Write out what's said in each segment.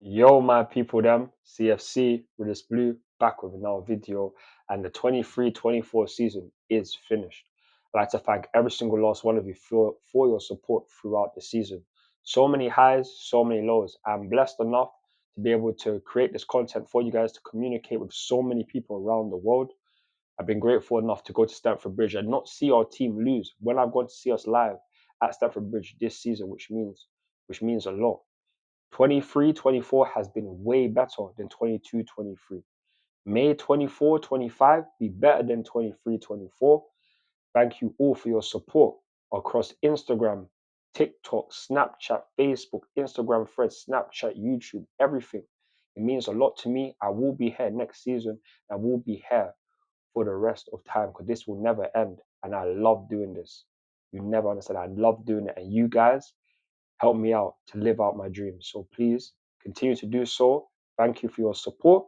Yo, my people, them CFC with this blue back with another video, and the 23-24 season is finished. I'd like to thank every single last one of you for your support throughout the season. So many highs, so many lows. I'm blessed enough to be able to create this content for you guys to communicate with so many people around the world. I've been grateful enough to go to Stamford Bridge and not see our team lose when I've gone to see us live at Stamford Bridge this season, which means a lot. 23-24 has been way better than 22-23. May 24-25 be better than 23-24. Thank you all for your support across Instagram, TikTok, Snapchat, Facebook, Instagram threads, Snapchat, YouTube, everything. It means a lot to me. I will be here next season. I will be here for the rest of time because this will never end. And I love doing this. You never understand. I love doing it. And you guys help me out to live out my dreams. So please continue to do so. Thank you for your support.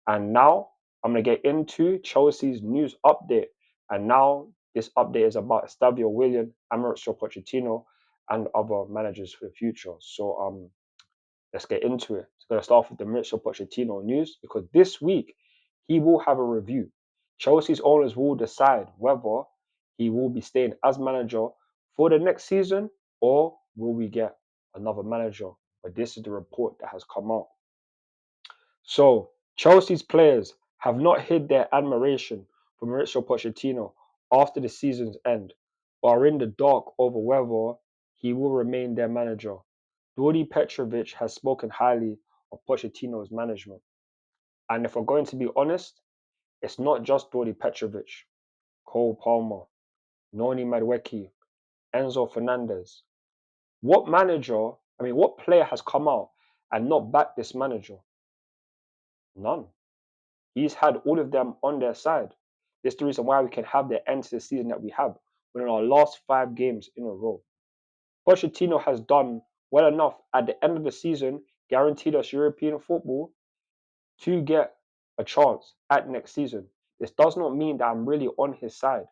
And now I'm going to get into Chelsea's news update. And now this update is about Estêvão Willian, Mauricio Pochettino, and other managers for the future. So let's get into it. So I'm going to start with the Mauricio Pochettino news because this week he will have a review. Chelsea's owners will decide whether he will be staying as manager for the next season or will we get another manager. But this is the report that has come out. So Chelsea's players have not hid their admiration for Mauricio Pochettino after the season's end, but are in the dark over whether he will remain their manager. Dodi Petrovic has spoken highly of Pochettino's management. And if we're going to be honest, it's not just Dodi Petrovic, Cole Palmer, Noni Madueke, Enzo Fernandez. What player has come out and not backed this manager? None. He's had all of them on their side. This is the reason why we can have the end to the season that we have. We're in our last 5 games in a row. Pochettino has done well enough at the end of the season, guaranteed us European football to get a chance at next season. This does not mean that I'm really on his side.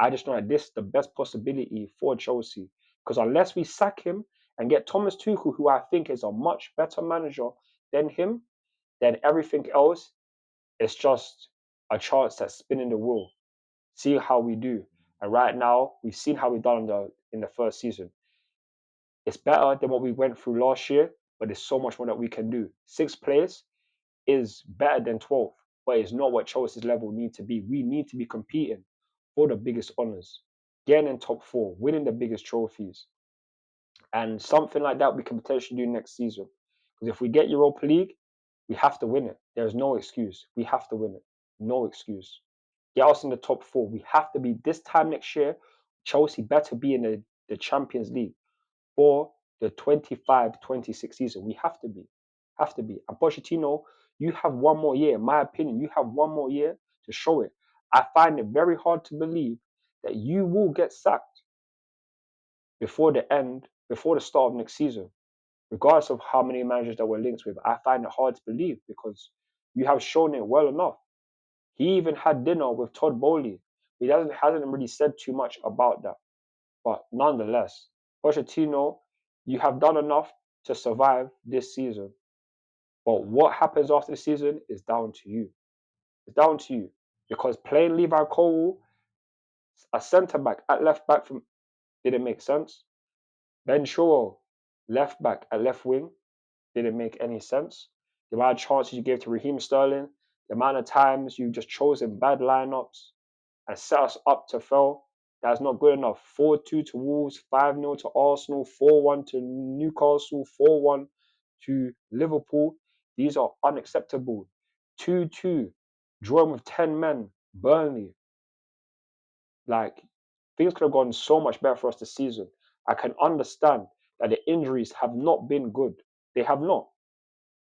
I just know that this is the best possibility for Chelsea. Because unless we sack him and get Thomas Tuchel, who I think is a much better manager than him, then everything else is just a chance that's spinning the wheel. See how we do. And right now, we've seen how we've done in the first season. It's better than what we went through last year, but there's so much more that we can do. 6th place is better than 12th, but it's not what Chelsea's level need to be. We need to be competing for the biggest honours, getting in top 4, winning the biggest trophies. And something like that we can potentially do next season. Because if we get Europa League, we have to win it. There's no excuse. We have to win it. No excuse. Get us in the top 4. We have to be this time next year. Chelsea better be in the Champions League for the 25-26 season. We have to be. Have to be. And Pochettino, you have one more year. In my opinion, you have one more year to show it. I find it very hard to believe that you will get sacked before the start of next season, regardless of how many managers that we're linked with. I find it hard to believe because you have shown it well enough. He even had dinner with Todd Bowley. He hasn't really said too much about that. But nonetheless, Pochettino, you have done enough to survive this season. But what happens after the season is down to you. It's down to you. Because playing Levi Cole, a centre back at left back from didn't make sense. Ben Chilwell, left back at left wing, didn't make any sense. The amount of chances you gave to Raheem Sterling, the amount of times you just chosen bad lineups and set us up to fail, that's not good enough. 4-2 to Wolves, 5-0 to Arsenal, 4-1 to Newcastle, 4-1 to Liverpool. These are unacceptable. 2-2, drawing with 10 men, Burnley. Like, things could have gone so much better for us this season. I can understand that the injuries have not been good. They have not.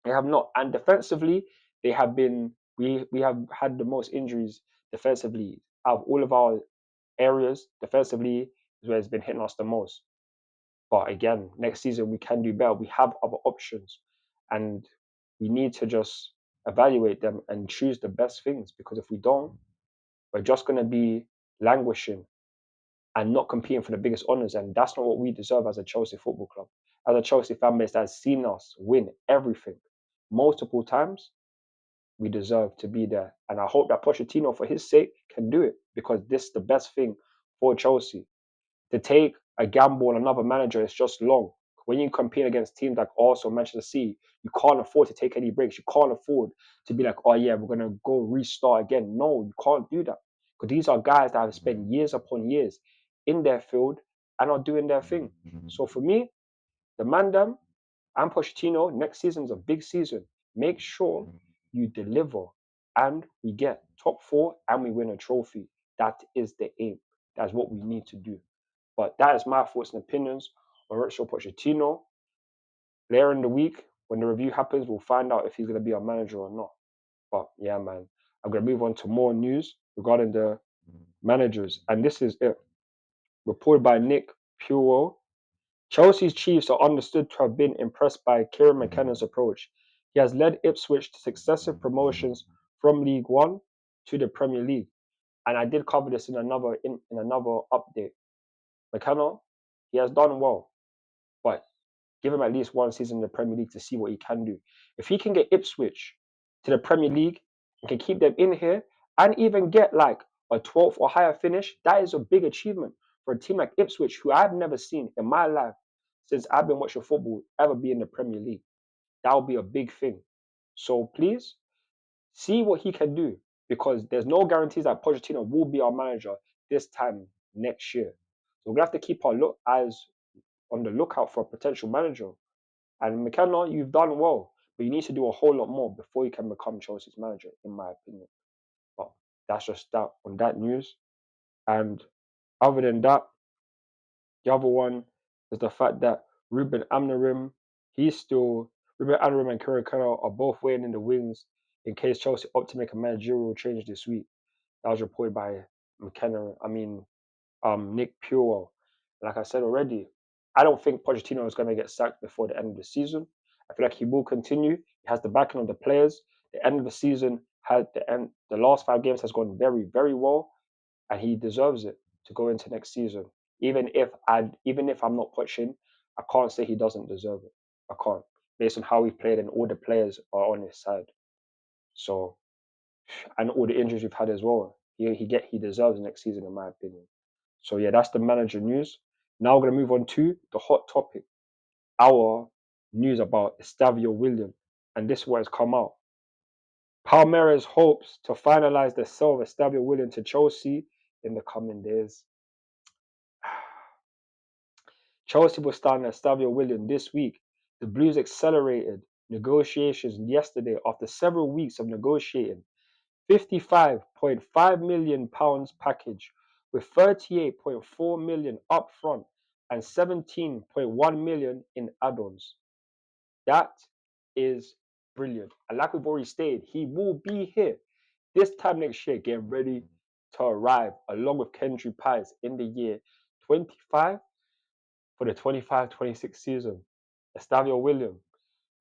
They have not. And defensively, they have been. We have had the most injuries defensively out of all of our areas. Defensively is where it's been hitting us the most. But again, next season we can do better. We have other options, and we need to just evaluate them and choose the best things. Because if we don't, we're just going to be languishing and not competing for the biggest honours. And that's not what we deserve as a Chelsea football club. As a Chelsea fan base that has seen us win everything. multiple times, we deserve to be there. And I hope that Pochettino, for his sake, can do it, because this is the best thing for Chelsea. To take a gamble on another manager is just long. When you compete against teams like Arsenal, Manchester City, you can't afford to take any breaks. You can't afford to be like, oh yeah, we're gonna go restart again. No, you can't do that, because these are guys that have spent years upon years in their field and are doing their thing. So for me, the Mandem and Pochettino, next season is a big season. Make sure you deliver and we get top four and we win a trophy. That is the aim. That's what we need to do. But that is my thoughts and opinions on Mauricio Pochettino. Later in the week, when the review happens, we'll find out if he's going to be our manager or not. But yeah, man, I'm going to move on to more news regarding the managers. And this is it. Reported by Nick Puel. Chelsea's chiefs are understood to have been impressed by Kieran Mckenna's approach. He has led Ipswich to successive promotions from League One to the Premier League. And I did cover this in another update. McKenna, he has done well, but give him at least one season in the Premier League to see what he can do. If he can get Ipswich to the Premier League and can keep them in here and even get like a 12th or higher finish, that is a big achievement for a team like Ipswich, who I've never seen in my life since I've been watching football ever be in the Premier League. That would be a big thing. So please see what he can do, because there's no guarantees that Pochettino will be our manager this time next year. So we're gonna have to keep our eyes on the lookout for a potential manager. And McKenna, you've done well, but you need to do a whole lot more before you can become Chelsea's manager, in my opinion. But that's just that on that news. And other than that, the other one is the fact that Ruben Amorim, Ruben Amorim and Kieran Mckenna are both waiting in the wings in case Chelsea opt to make a managerial change this week. That was reported by Nick Puel. Like I said already, I don't think Pochettino is going to get sacked before the end of the season. I feel like he will continue. He has the backing of the players. The end of the season the last 5 games has gone very, very well, and he deserves it to go into next season. Even if I'm not pushing, I can't say he doesn't deserve it. I can't, based on how he played and all the players are on his side. So, and all the injuries we've had as well. He deserves next season, in my opinion. So yeah, that's the manager news. Now we're gonna move on to the hot topic, our news about Estêvão Willian, and this is what has come out. Palmeiras hopes to finalize the sale of Estêvão Willian to Chelsea in the coming days. Chelsea will start Estêvão Willian this week. The Blues accelerated negotiations yesterday after several weeks of negotiating. £55.5 million package with £38.4 million upfront and £17.1 million in add-ons. That is brilliant. And like we've already stated, he will be here this time next year, getting ready to arrive along with Kendry Pies in the year 25 for the 25-26 season. Estêvão Willian,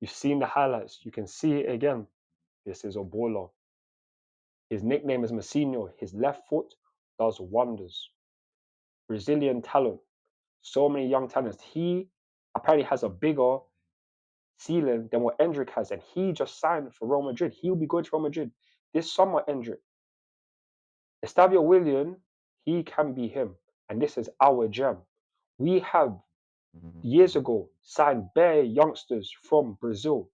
you've seen the highlights. You can see it again. This is a baller. His nickname is Messinho. His left foot does wonders. Brazilian talent. So many young talents. He apparently has a bigger ceiling than what Endrick has, and he just signed for Real Madrid. He will be going to Real Madrid this summer, Endrick. Estêvão Willian, he can be him, and this is our gem. We have years ago signed bare youngsters from Brazil,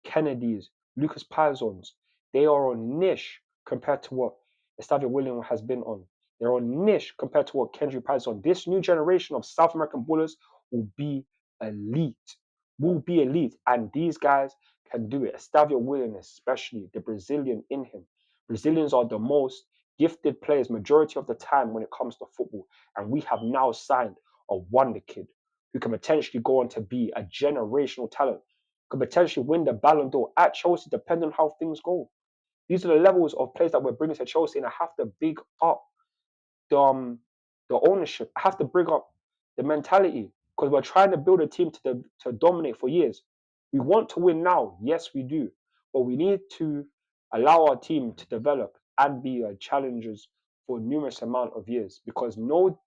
Kennedys, Lucas Pazons. They are on niche compared to what Estêvão Willian has been on. They're on niche compared to what Kendry Paz is on. This new generation of South American ballers will be elite. And these guys can do it. Estêvão Willian, especially the Brazilian in him. Brazilians are the most gifted players majority of the time when it comes to football. And we have now signed a wonder kid who can potentially go on to be a generational talent, could potentially win the Ballon d'Or at Chelsea, depending on how things go. These are the levels of players that we're bringing to Chelsea, and I have to big up the ownership. I have to bring up the mentality, because we're trying to build a team to dominate for years. We want to win now, yes, we do, but we need to allow our team to develop and be challengers for numerous amount of years, because no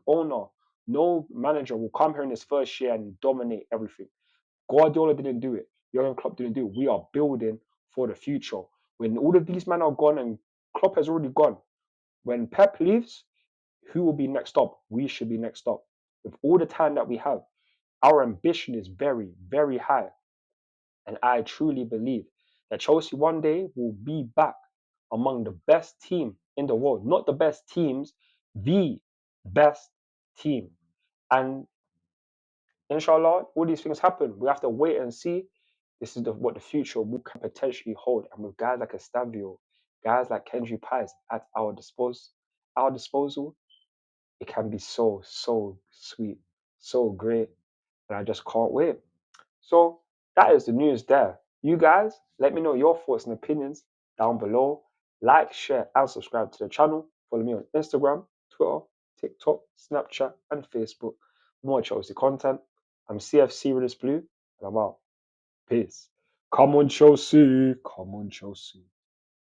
owner, no manager will come here in his first year and dominate everything. Guardiola didn't do it. Jurgen Klopp didn't do. We are building for the future. When all of these men are gone and Klopp has already gone, when Pep leaves, who will be next up? We should be next up. With all the time that we have, our ambition is very, very high. And I truly believe that Chelsea one day will be back among the best team in the world. Not the best teams, the best team. And inshallah, all these things happen. We have to wait and see. This is what the future will potentially hold. And with guys like Estavio, guys like Kendry Pies at our disposal, it can be so, so sweet, so great. And I just can't wait. So that is the news there. You guys, let me know your thoughts and opinions down below. Like, share, and subscribe to the channel. Follow me on Instagram, Twitter, TikTok, Snapchat, and Facebook for more Chelsea content. I'm CFC Realist Blue, and I'm out. Peace. Come on, Chelsea. Come on, Chelsea.